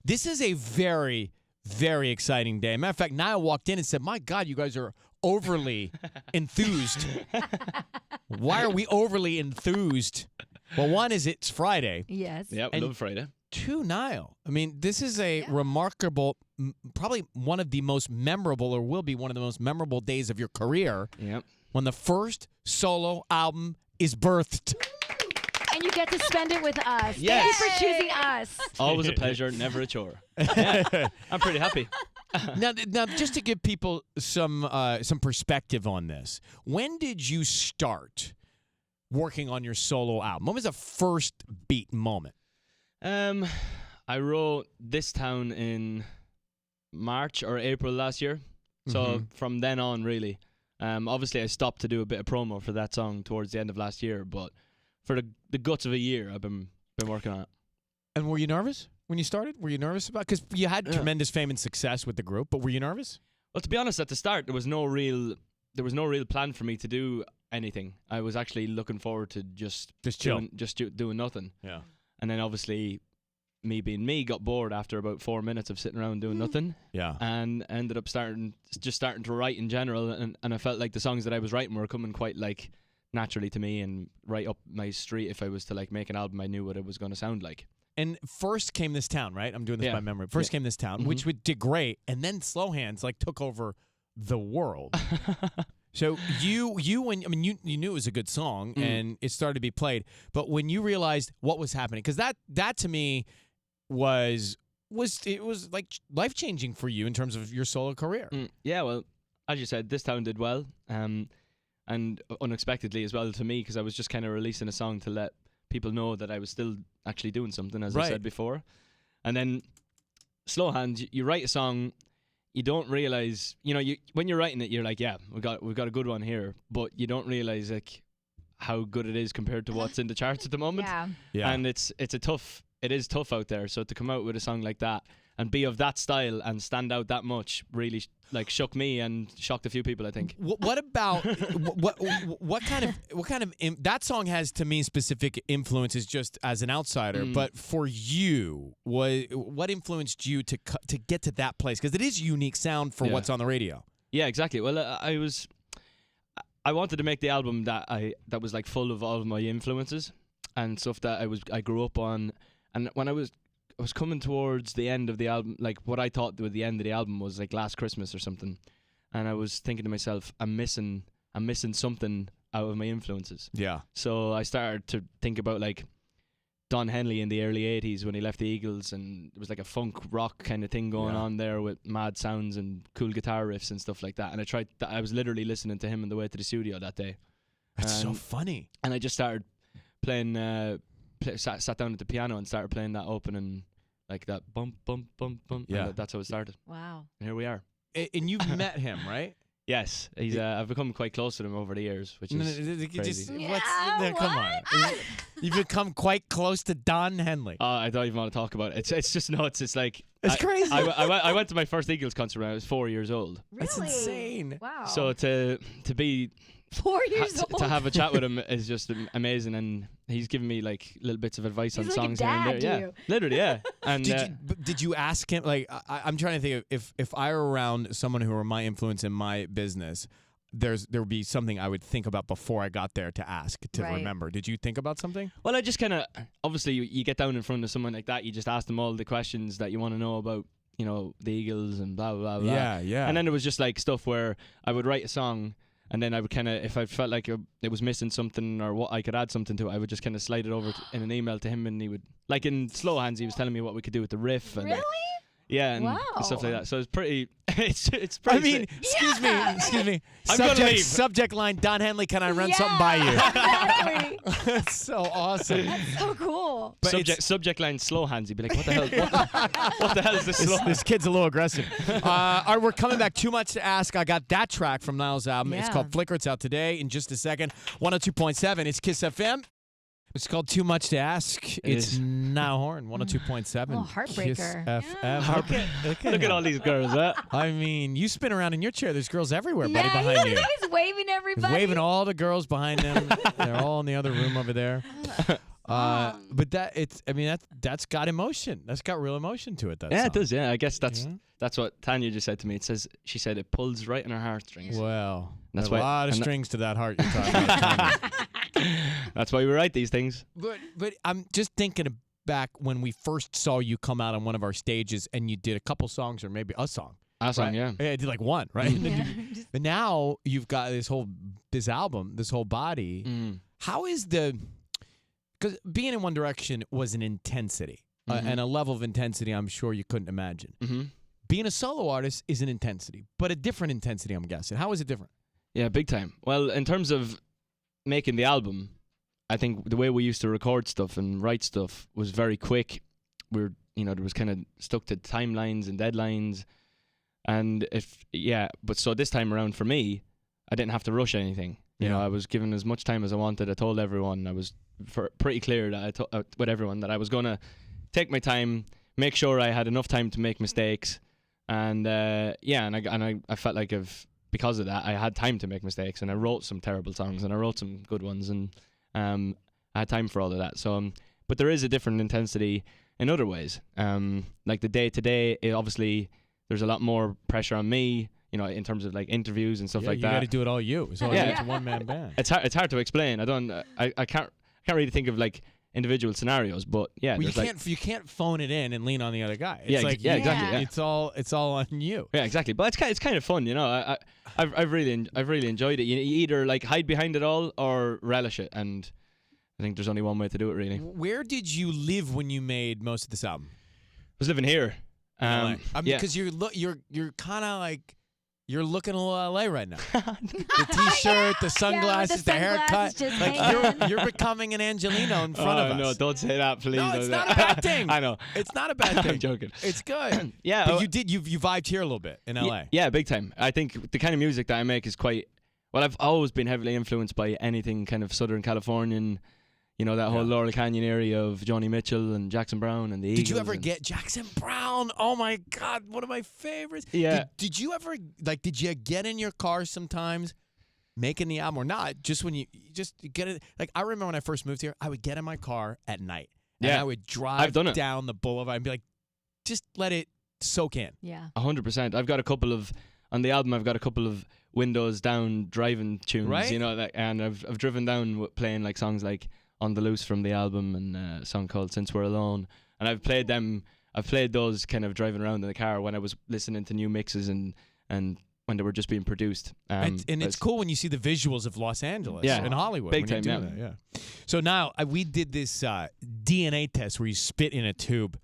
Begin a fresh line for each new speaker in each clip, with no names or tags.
This is a very, very exciting day. Matter of fact, Niall walked in and said, my God, you guys are overly enthused. Why are we overly enthused? Well, one is it's Friday.
Yes.
Yeah, we love Friday.
Two, Niall. I mean, this is a remarkable, probably one of the most memorable, or will be one of the most memorable days of your career.
Yep.
When the first solo album is birthed.
And you get to spend it with us.
Yes.
Thank you for choosing us.
Always a pleasure, never a chore. Yeah, I'm pretty happy.
Now, just to give people some perspective on this, when did you start working on your solo album? When was the first beat moment?
I wrote This Town in March or April last year. So from then on, really. Obviously, I stopped to do a bit of promo for that song towards the end of last year, but for the guts of a year, I've been working on it.
And were you nervous when you started? Were you nervous about? Because you had tremendous fame and success with the group, but were you nervous?
Well, to be honest, at the start, there was no real plan for me to do anything. I was actually looking forward to just doing nothing.
Yeah.
And then obviously, me being me, got bored after about 4 minutes of sitting around doing nothing.
Yeah.
And ended up starting to write in general, and I felt like the songs that I was writing were coming quite like naturally to me and right up my street. If I was to like make an album, I knew what it was going to sound like.
And first came This Town, right? I'm doing this by memory. First came This Town, which did great, and then Slow Hands like took over the world. So you knew it was a good song and it started to be played, but when you realized what was happening, because that to me was like life-changing for you in terms of your solo career.
Yeah, well, as you said, This Town did well, and unexpectedly as well to me, because I was just kind of releasing a song to let people know that I was still actually doing something, as I said before. And then Slow Hands, you write a song, you don't realize, when you're writing it, you're like, yeah, we've got a good one here, but you don't realize like how good it is compared to what's in the charts at the moment.
Yeah.
And it is tough out there. So to come out with a song like that and be of that style and stand out that much really like shook me and shocked a few people, I think.
What about what kind of that song has to me specific influences just as an outsider, but for you, what influenced you to get to that place, because it is a unique sound for what's on the radio.
Yeah, exactly. Well, I wanted to make the album that was like full of all of my influences and stuff that I grew up on. And when I was coming towards the end of the album, like what I thought the end of the album was like Last Christmas or something, and I was thinking to myself, I'm missing something out of my influences.
Yeah.
So I started to think about like Don Henley in the early 80s when he left the Eagles, and it was like a funk rock kind of thing going on there with mad sounds and cool guitar riffs and stuff like that. And I was literally listening to him on the way to the studio that day.
That's so funny.
And I just started playing, sat down at the piano and started playing that opening, like that bump, bump, bump, bump.
Yeah.
And that's how it started.
Wow.
And here we are.
And you've met him, right?
Yes, he's. I've become quite close with him over the years, which is crazy.
Come on. You've become quite close to Don Henley.
I don't even want to talk about it. It's just nuts. It's like
it's crazy.
I went to my first Eagles concert when I was 4 years old.
Really?
That's insane.
Wow.
So to be
4 years old
to have a chat with him is just amazing, and he's given me like little bits of advice on
like
songs
a
here and
dad
there. Yeah, literally, yeah. And
did you ask him? Like, I'm trying to think of if I were around someone who were my influence in my business, there would be something I would think about before I got there to ask, to remember. Did you think about something?
Well, I just kind of, obviously you get down in front of someone like that, you just ask them all the questions that you want to know about, the Eagles and blah, blah, blah.
Yeah.
And then there was just like stuff where I would write a song, and then I would kind of, if I felt like it was missing something or what I could add something to it, I would just kind of slide it over in an email to him, and he would, like in Slow Hands, he was telling me what we could do with the riff. And
really?
Yeah, and stuff like that. So it's pretty. It's pretty.
I mean, excuse me. Subject line: Don Henley, can I run something by you?
Exactly.
That's so awesome.
That's so cool.
But subject line: Slow Hands. You'd be like, what the hell? What the hell is this?
This kid's a little aggressive. All right, we're coming back. Too Much to Ask. I got that track from Niall's album. It's called Flicker. It's out today in just a second. 102.7. It's Kiss FM. It's called Too Much to Ask. It's Niall Horan, 102.7.
Oh, heartbreaker.
Kiss FM.
Look at all these girls, huh?
I mean, you spin around in your chair. There's girls everywhere, buddy,
Yeah,
behind you.
he's waving everybody.
He's waving all the girls behind him. They're all in the other room over there.
song.
But that's got emotion. That's got real emotion to it. That
Yeah,
song.
it does. Yeah, I guess that's what Tanya just said to me. She said it pulls right in her heartstrings.
Well,
That's
a
why-
lot of
and
strings to that heart you're talking about. Tanya.
That's why we write these things.
But I'm just thinking back when we first saw you come out on one of our stages and you did a couple songs or maybe a song.
A song,
right?
yeah.
Yeah, I did like one, right? And then
Yeah.
but now you've got this album, this whole body.
Mm.
How is because being in One Direction was an intensity and a level of intensity I'm sure you couldn't imagine.
Mm-hmm.
Being a solo artist is an intensity, but a different intensity, I'm guessing. How is it different?
Yeah, big time. Well, in terms of making the album, I think the way we used to record stuff and write stuff was very quick. There was kind of stuck to timelines and deadlines. And but so this time around for me, I didn't have to rush anything. You know, I was given as much time as I wanted. I told everyone, I was pretty clear that with everyone that I was going to take my time, make sure I had enough time to make mistakes. And I felt like because of that, I had time to make mistakes, and I wrote some terrible songs and I wrote some good ones, and I had time for all of that. So, but there is a different intensity in other ways. Like the day to day, obviously there's a lot more pressure on me, in terms of like interviews and stuff like that.
You got to do it all you. It's all it's a one-man band.
It's hard to explain. I can't really think of like individual scenarios, but yeah.
Well, you can't phone it in and lean on the other guy. It's
exactly. Yeah.
It's all on you.
Yeah, exactly. But it's kind of fun, I've really enjoyed it. You either like hide behind it all or relish it, and I think there's only one way to do it, really.
Where did you live when you made most of this album?
I was living here.
Because you're kind of like. You're looking a little LA right now. The T-shirt, the sunglasses, the haircut. Like you're becoming an Angelino in front of us.
No, don't say that, please.
No, it's not a bad thing.
I know.
It's not a bad thing.
I'm joking.
It's good.
Yeah.
But you vibed here a little bit in LA.
Yeah, big time. I think the kind of music that I make is quite. Well, I've always been heavily influenced by anything kind of Southern Californian. That whole Laurel Canyon area of Joni Mitchell and Jackson Brown and the Eagles.
Did you ever get Jackson Brown? Oh my God, one of my favorites.
Yeah.
Did you ever did you get in your car sometimes making the album or not? Just when you just get it. Like I remember when I first moved here, I would get in my car at night and I would drive down the boulevard and be like, just let it soak in.
Yeah.
100%. On the album, I've got a couple of windows down driving tunes,
right?
And I've driven down playing like songs like On the Loose from the album and a song called Since We're Alone, and I've played those kind of driving around in the car when I was listening to new mixes and when they were just being produced.
And it's cool when you see the visuals of Los Angeles and Hollywood.
Big
when
time,
you do that, yeah. So now we did this DNA test where you spit in a tube.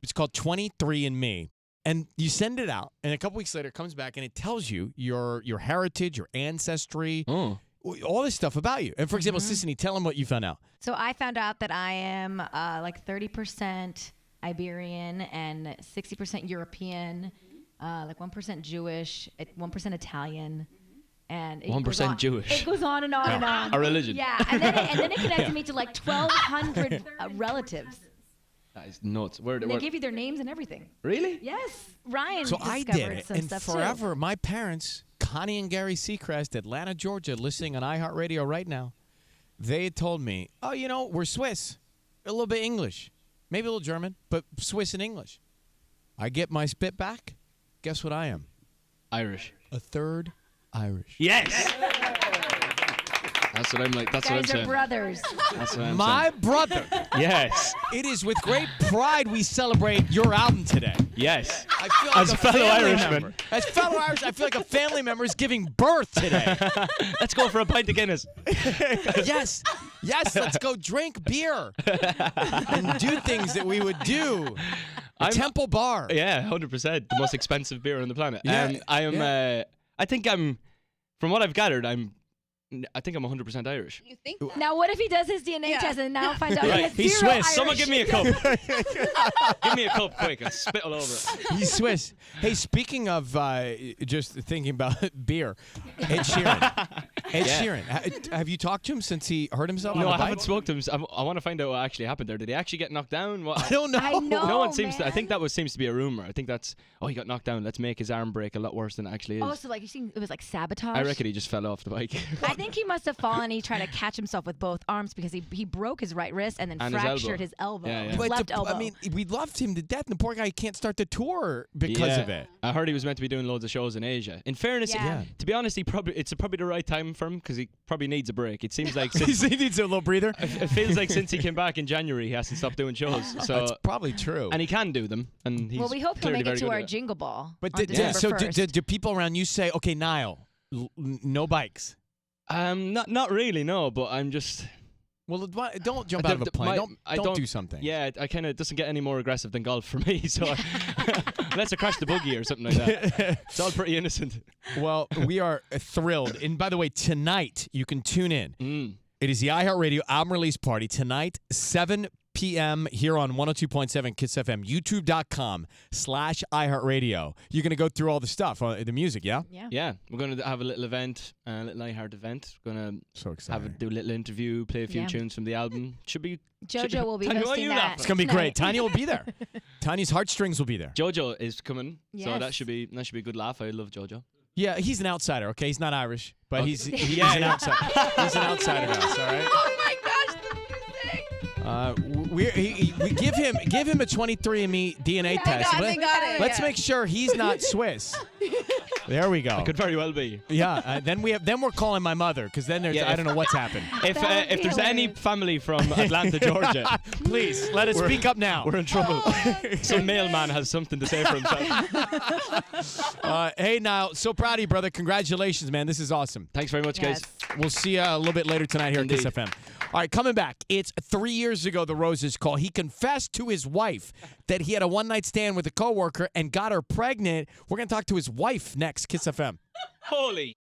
It's called 23andMe. And you send it out, and a couple weeks later it comes back and it tells you your heritage, your ancestry, all this stuff about you. And for example, Sissany, tell them what you found out.
So I found out that I am like 30% Iberian and 60% European, like 1% Jewish, 1% Italian. And
1% Jewish.
It goes on and on and on.
A religion.
Yeah, and then it connected me to like 1,200 relatives.
That is nuts.
They give you their names and everything.
Really?
Yes. Ryan
So
discovered
I did it,
some
and
stuff
forever, my parents, Connie and Gary Seacrest, Atlanta, Georgia, listening on iHeartRadio right now, they had told me, we're Swiss, a little bit English, maybe a little German, but Swiss and English. I get my spit back. Guess what I am?
Irish.
A third Irish.
Yes. That's what I'm like. That's what I'm
You guys are
saying.
brothers.
That's what I'm
My
saying.
brother.
Yes.
It is with great pride we celebrate your album today.
Yes.
I feel like
As
a
fellow
family
Irishman.
member. As fellow Irish, I feel like a family member is giving birth today.
Let's go for a pint of Guinness.
Yes, let's go drink beer and do things that we would do. Temple Bar.
Yeah, 100%. The most expensive beer on the planet.
Yeah,
I am. I think I'm. From what I've gathered, I think I'm 100% Irish.
You think
Now, what if he does his DNA test and now finds out
Right.
he has
He's
zero
Swiss.
Irish?
Someone give me a cup. Give me a cup quick. I'll spit all over it.
He's Swiss. Hey, speaking of just thinking about beer, Ed Sheeran. Ed Sheeran. Have you talked to him since he hurt himself on
No,
the
I
bike?
haven't spoken to him. I want to find out what actually happened there. Did he actually get knocked down?
I don't know.
I know.
No one seems to. I
man.
think that seems to be a rumor. I think that's. Oh, he got knocked down. Let's make his arm break a lot worse than it actually is.
Oh, so like you think it was like sabotage?
I reckon he just fell off the bike.
I think think he must have fallen. He tried to catch himself with both arms because he broke his right wrist and then fractured his elbow.
Yeah.
His left elbow.
I mean, we loved him to death, and the poor guy can't start the tour because of it.
I heard he was meant to be doing loads of shows in Asia. In fairness, to be honest, it's probably the right time for him because he probably needs a break. It seems like
he needs a little breather.
It feels like since he came back in January, he hasn't stopped doing shows. So
that's probably true.
And he can do them. And he's
we hope he'll make it to our
it.
Jingle Ball.
But
on December 1st.
do people around you say, okay, Niall, no bikes?
Not really, no. But I'm just.
Well, don't jump out of a plane. Don't do something.
Yeah, I kind of doesn't get any more aggressive than golf for me. So unless I crash the buggy or something like that, it's all pretty innocent.
Well, we are thrilled. And by the way, tonight you can tune in. It is the iHeartRadio album release party tonight, 7 p.m. here on 102.7 Kiss FM, youtube.com/iHeartRadio. You're going to go through all the stuff, the music, yeah?
Yeah. We're going to have a little event, a little iHeart event. We're going to do a little interview, play a few tunes from the album. Should be.
Jojo will be hosting that.
It's going to be great. Tanya will be there. Tanya's heartstrings will be there.
Jojo is coming,
yes.
so that should be a good laugh. I love Jojo.
Yeah, he's an outsider, okay? He's not Irish, but he's an outsider. He's an outsider to us, all right?
Oh my gosh,
we give him a 23andMe DNA test. Let's make sure he's not Swiss. There we go.
It could very well be.
Yeah. Then we're calling my mother because then I don't know what's happened.
If there's any family from Atlanta, Georgia,
please let us speak up now.
We're in trouble. Some mailman has something to say for himself.
Hey, Niall, so proud of you, brother. Congratulations, man. This is awesome.
Thanks very much, guys.
We'll see you a little bit later tonight here at Kiss FM. All right, coming back. It's 3 years ago, the Roses call. He confessed to his wife that he had a one-night stand with a coworker and got her pregnant. We're going to talk to his wife next, Kiss FM.
Holy.